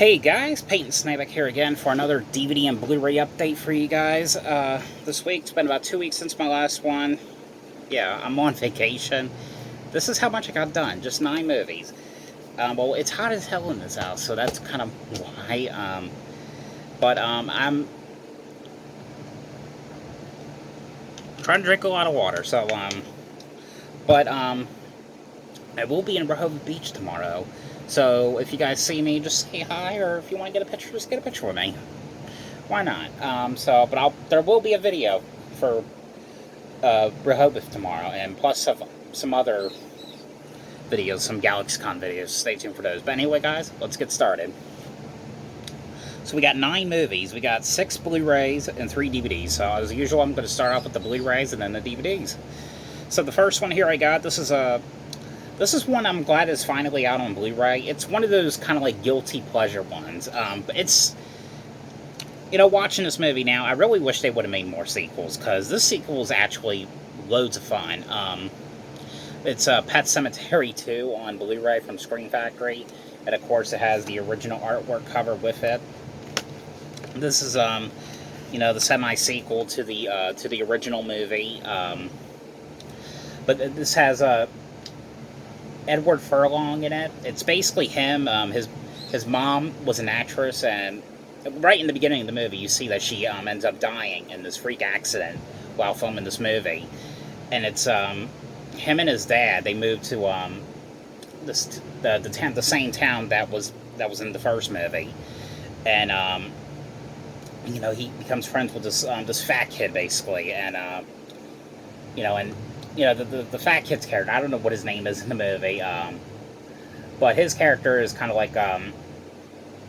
Hey guys, Peyton Snabeck here again for another DVD and Blu-ray update for you guys. This week, it's been about 2 weeks since my last one. Yeah, I'm on vacation. This is how much I got done, just 9 movies. Well, it's hot as hell in this house, so that's kind of why. I'm trying to drink a lot of water, so, I will be in Rehoboth Beach tomorrow. So if you guys see me, just say hi, or if you want to get a picture, just get a picture with me. Why not? There will be a video for Rehoboth tomorrow, and plus some other videos, some GalaxyCon videos. Stay tuned for those. But anyway, guys, let's get started. So we got 9 movies. We got 6 Blu-rays and 3 DVDs. So as usual, I'm going to start off with the Blu-rays and then the DVDs. So the first one here I got, this is one I'm glad is finally out on Blu-ray. It's one of those kind of like guilty pleasure ones. But it's, watching this movie now, I really wish they would have made more sequels, because this sequel is actually loads of fun. It's Pet Sematary 2 on Blu-ray from Screen Factory, and of course it has the original artwork cover with it. This is, the semi-sequel to the original movie. But this has Edward Furlong in it. It's basically him. His mom was an actress, and right in the beginning of the movie, you see that she ends up dying in this freak accident while filming this movie. And it's him and his dad. They moved to the same town that was in the first movie, and he becomes friends with this fat kid basically, and the fat kid's character, I don't know what his name is in the movie, but his character is kind of like,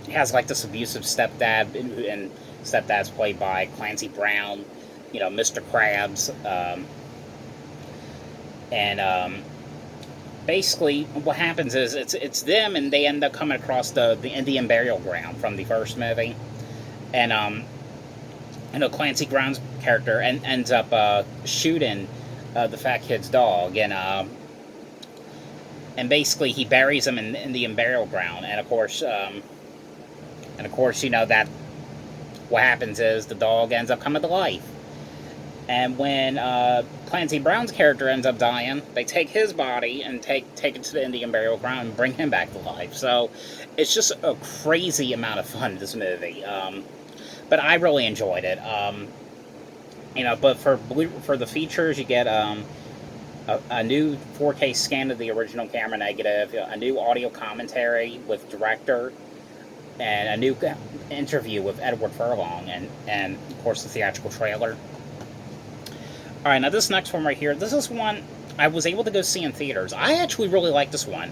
he has like this abusive stepdad, and stepdad's played by Clancy Brown, Mr. Krabs, basically what happens is it's them, and they end up coming across the Indian burial ground from the first movie, and Clancy Brown's character ends up shooting the fat kid's dog, and basically he buries him in the burial ground, and of course, that what happens is the dog ends up coming to life, and when Clancy Brown's character ends up dying, they take his body and take it to the Indian burial ground and bring him back to life. So it's just a crazy amount of fun, this movie, but I really enjoyed it. But for the features, you get a new 4K scan of the original camera negative, a new audio commentary with director, and a new interview with Edward Furlong, and of course the theatrical trailer. Alright, now this next one right here, this is one I was able to go see in theaters. I actually really like this one,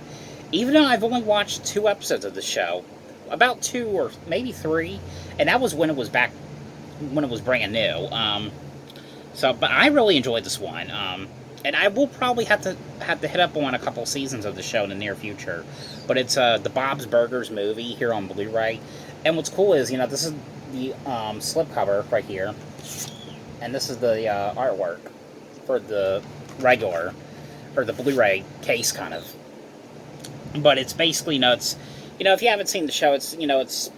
even though I've only watched 2 episodes of the show, about 2 or maybe 3, and that was when it was brand new. But I really enjoyed this one, and I will probably have to hit up on a couple seasons of the show in the near future. But it's the Bob's Burgers movie here on Blu-ray, and what's cool is, this is the slipcover right here, and this is the artwork for the regular, or the Blu-ray case, kind of. But it's basically, if you haven't seen the show, it's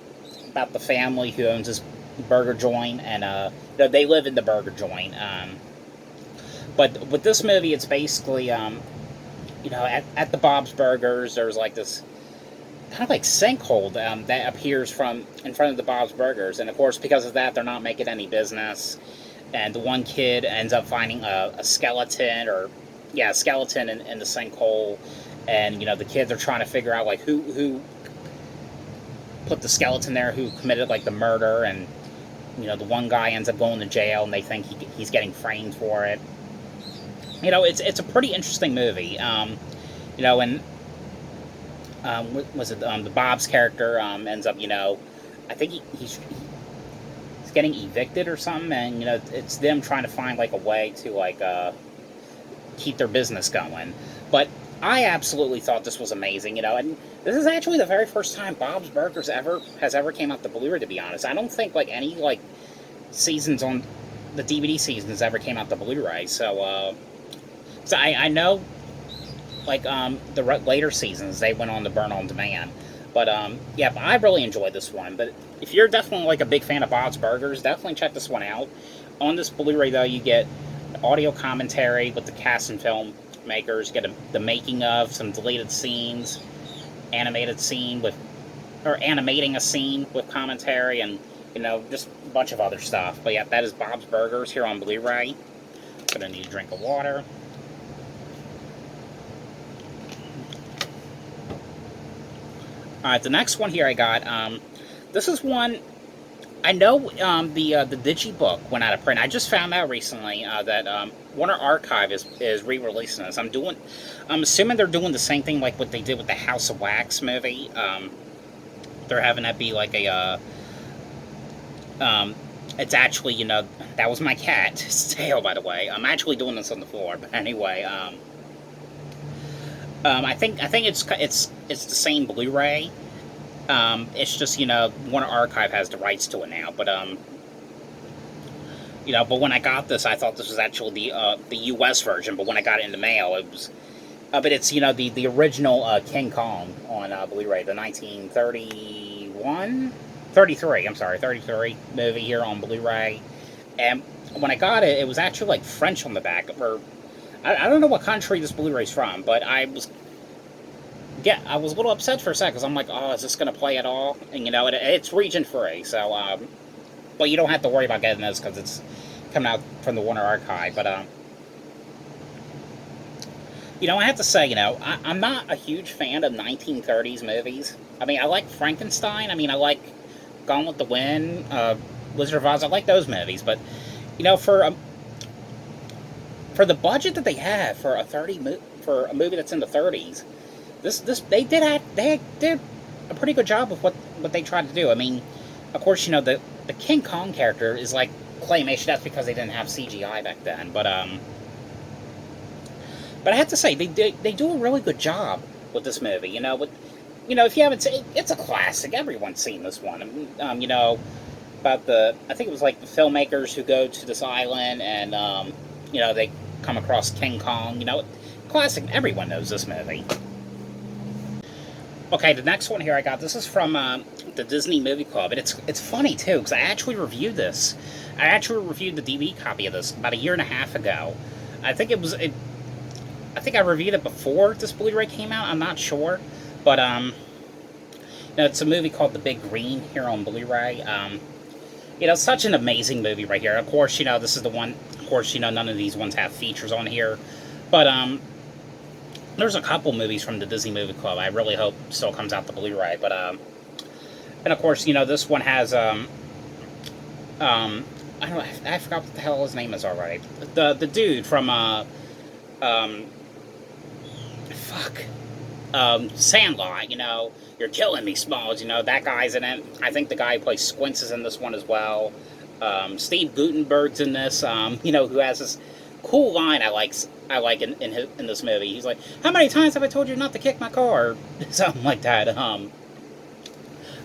about the family who owns this burger joint, and they live in the burger joint. But with this movie, it's basically at the Bob's Burgers, there's like this kind of like sinkhole that appears from in front of the Bob's Burgers, and of course because of that, they're not making any business. And the one kid ends up finding a skeleton, in the sinkhole, and the kids are trying to figure out like who put the skeleton there, who committed like the murder, and the one guy ends up going to jail, and they think he's getting framed for it. It's a pretty interesting movie. The Bob's character ends up, I think he's getting evicted or something, and it's them trying to find like a way to keep their business going. But I absolutely thought this was amazing, and this is actually the very first time Bob's Burgers has ever came out to Blu-ray, to be honest. I don't think any seasons on the DVD seasons ever came out to Blu-ray. So I know the later seasons they went on to burn on demand, But, yeah, but I really enjoyed this one. But if you're definitely, like, a big fan of Bob's Burgers, definitely check this one out. On this Blu-ray, though, you get audio commentary with the cast and filmmakers. You get the making of, some deleted scenes, animated scene with, or animating a scene with commentary, and, you know, just a bunch of other stuff. But, yeah, that is Bob's Burgers here on Blu-ray. Gonna need a drink of water. Alright, the next one here I got, this is one, I know the Digibook went out of print. I just found out recently that Warner Archive is re-releasing this. I'm assuming they're doing the same thing like what they did with the House of Wax movie. They're having that be like a, it's actually, you know, that was my cat's tail, by the way. I'm actually doing this on the floor, but anyway, I think it's the same Blu-ray. It's just, you know, Warner Archive has the rights to it now. But you know, but when I got this, I thought this was actually the U.S. version. But when I got it in the mail, it was. But it's, you know, the original King Kong on Blu-ray, the 33 movie here on Blu-ray. And when I got it, it was actually like French on the back, or I don't know what country this Blu-ray's from, but I was a little upset for a second, because I'm like, oh, is this going to play at all? And, you know, it's region free, so, but you don't have to worry about getting this, because it's coming out from the Warner Archive, but, you know, I have to say, you know, I'm not a huge fan of 1930s movies. I mean, I like Frankenstein, I mean, I like Gone with the Wind, Wizard of Oz, I like those movies, but, you know, for the budget that they have for a movie that's in the 30s, they did a pretty good job of what they tried to do. I mean, of course, you know, the King Kong character is like claymation. That's because they didn't have CGI back then. But I have to say they do a really good job with this movie. You know, if you haven't seen, it's a classic. Everyone's seen this one. You know, about I think it was like the filmmakers who go to this island and you know, they come across King Kong, you know, classic, everyone knows this movie. Okay, the next one here I got, this is from the Disney Movie Club, and it's funny too, because I actually reviewed this. I actually reviewed the DVD copy of this about 1.5 years ago. I think I think I reviewed it before this Blu-ray came out, I'm not sure, but, you know, it's a movie called The Big Green here on Blu-ray. You know, such an amazing movie right here. Of course, you know, this is the one, of course, you know, none of these ones have features on here. But, there's a couple movies from the Disney Movie Club I really hope still comes out the Blu-ray. But, and of course, you know, this one has, I don't know, I forgot what the hell his name is already. The dude from, Sandlot, you know, You're Killing Me, Smalls, you know, that guy's in it. I think the guy who plays Squints is in this one as well. Steve Guttenberg's in this, you know, who has this cool line I like in this movie. He's like, how many times have I told you not to kick my car? Something like that.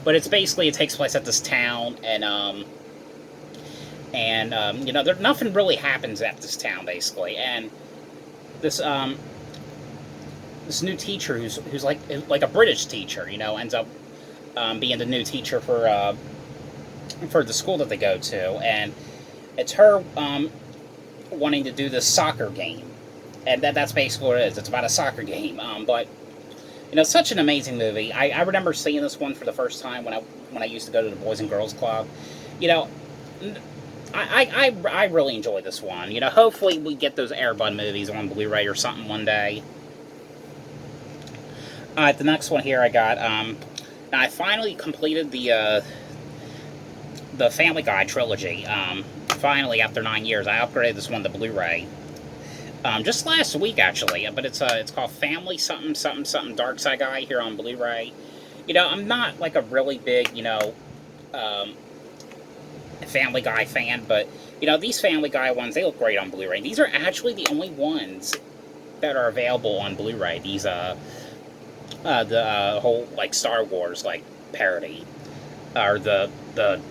But it's basically, it takes place at this town, and you know, nothing really happens at this town, basically. And this new teacher who's like a British teacher, you know, ends up being the new teacher for the school that they go to, and it's her wanting to do this soccer game, and that's basically what it is. It's about a soccer game, but you know, such an amazing movie. I remember seeing this one for the first time when I used to go to the Boys and Girls Club. You know, I really enjoy this one. You know, hopefully we get those Air Bud movies on Blu-ray or something one day. The next one here I got, now I finally completed the Family Guy trilogy. Finally, after 9 years, I upgraded this one to Blu-ray. Just last week, actually, but it's called Family something something something Darkside Guy here on Blu-ray. You know, I'm not like a really big, you know, Family Guy fan, but you know, these Family Guy ones, they look great on Blu-ray. These are actually the only ones that are available on Blu-ray. These the whole like Star Wars like parody, or the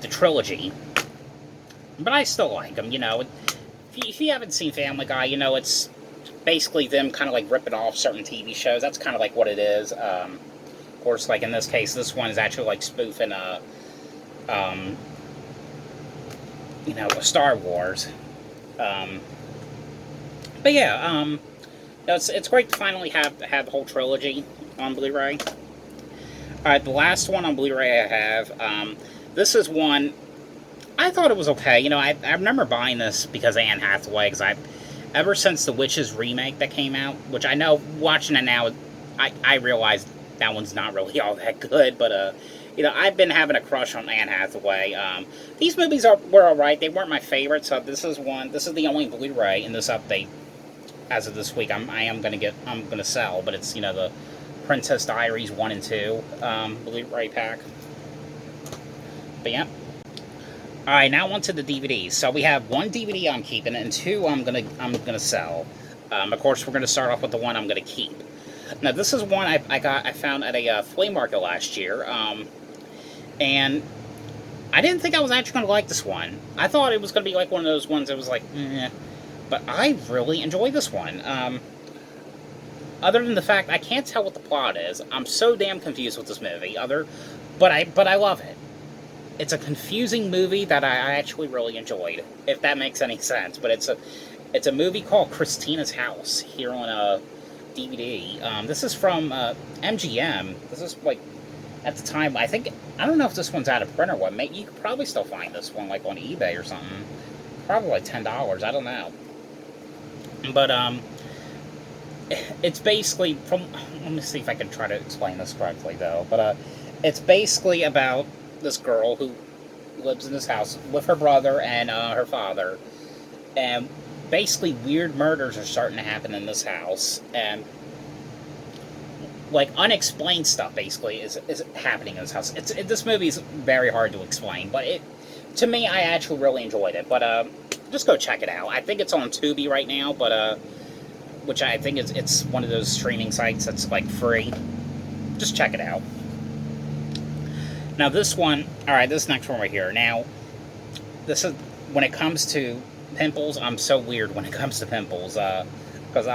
trilogy. But I still like them, you know. If you haven't seen Family Guy, you know, it's basically them kind of like ripping off certain TV shows. That's kind of like what it is. Of course, like in this case, this one is actually like spoofing you know, Star Wars. But yeah, it's great to finally have the whole trilogy on Blu-ray. Alright, the last one on Blu-ray I have, this is one, I thought it was okay. You know, I remember buying this because of Anne Hathaway, because ever since the Witches remake that came out, which I know, watching it now, I realized that one's not really all that good, but, you know, I've been having a crush on Anne Hathaway. These movies were alright. They weren't my favorite, so this is the only Blu-ray in this update as of this week I'm gonna sell, but it's, you know, the Princess Diaries 1 and 2 Blu-ray pack. But yeah. Alright, now on to the DVDs. So we have one DVD I'm keeping and two I'm gonna sell. Of course, we're gonna start off with the one I'm gonna keep. Now this is one I found at a flea market last year, and I didn't think I was actually gonna like this one. I thought it was gonna be like one of those ones that was like, eh. But I really enjoyed this one. Other than the fact I can't tell what the plot is, I'm so damn confused with this movie. But I love it. It's a confusing movie that I actually really enjoyed, if that makes any sense. But it's a movie called Christina's House here on a DVD. This is from MGM. This is like at the time. I don't know if this one's out of print or what. Maybe you could probably still find this one like on eBay or something. Probably like $10. I don't know. But it's basically from. Let me see if I can try to explain this correctly though. But it's basically about this girl who lives in this house with her brother and her father, and basically weird murders are starting to happen in this house, and like unexplained stuff basically is happening in this house. This movie is very hard to explain, but to me, I actually really enjoyed it. But just go check it out. I think it's on Tubi right now, but which I think it's one of those streaming sites that's like free. Just check it out. Now this one, alright, this next one right here. Now, this is, when it comes to pimples, I'm so weird when it comes to pimples, because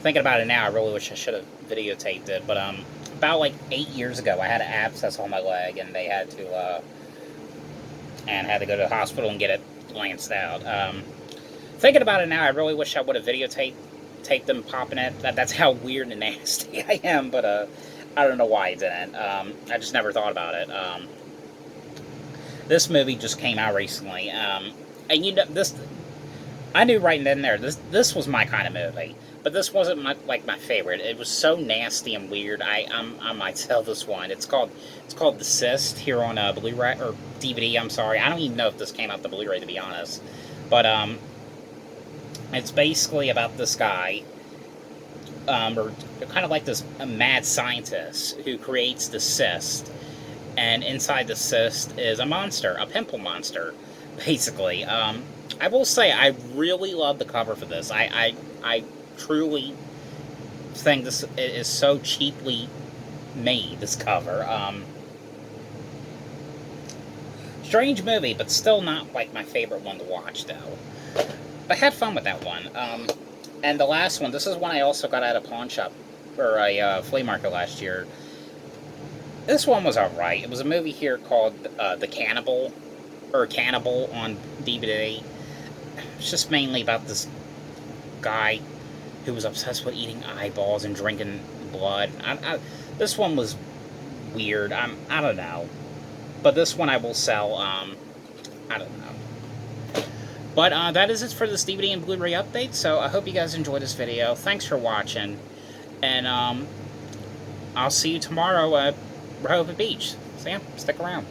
thinking about it now, I really wish I should have videotaped it, but about like 8 years ago, I had an abscess on my leg, and they had to go to the hospital and get it lanced out. Thinking about it now, I really wish I would have videotaped them popping it. That's how weird and nasty I am, but I don't know why I didn't. I just never thought about it. This movie just came out recently, and you know, I knew right then and there, this was my kind of movie, but this wasn't my favorite. It was so nasty and weird. I might sell this one. It's called The CYST here on Blu-ray or DVD. I'm sorry, I don't even know if this came out the Blu-ray, to be honest. But it's basically about this guy. Or kind of like this mad scientist who creates the cyst, and inside the cyst is a monster, a pimple monster, basically. I will say I really love the cover for this. I truly think this is so cheaply made, this cover. Strange movie, but still not like my favorite one to watch though. But I had fun with that one. And the last one, this is one I also got at a pawn shop, or a flea market last year. This one was alright. It was a movie here called The Cannibal, or Cannibal on DVD. It's just mainly about this guy who was obsessed with eating eyeballs and drinking blood. This one was weird. I don't know. But this one I will sell. I don't know. But that is it for this DVD and Blu-ray update, so I hope you guys enjoyed this video. Thanks for watching, and I'll see you tomorrow at Rehoboth Beach. So yeah, stick around.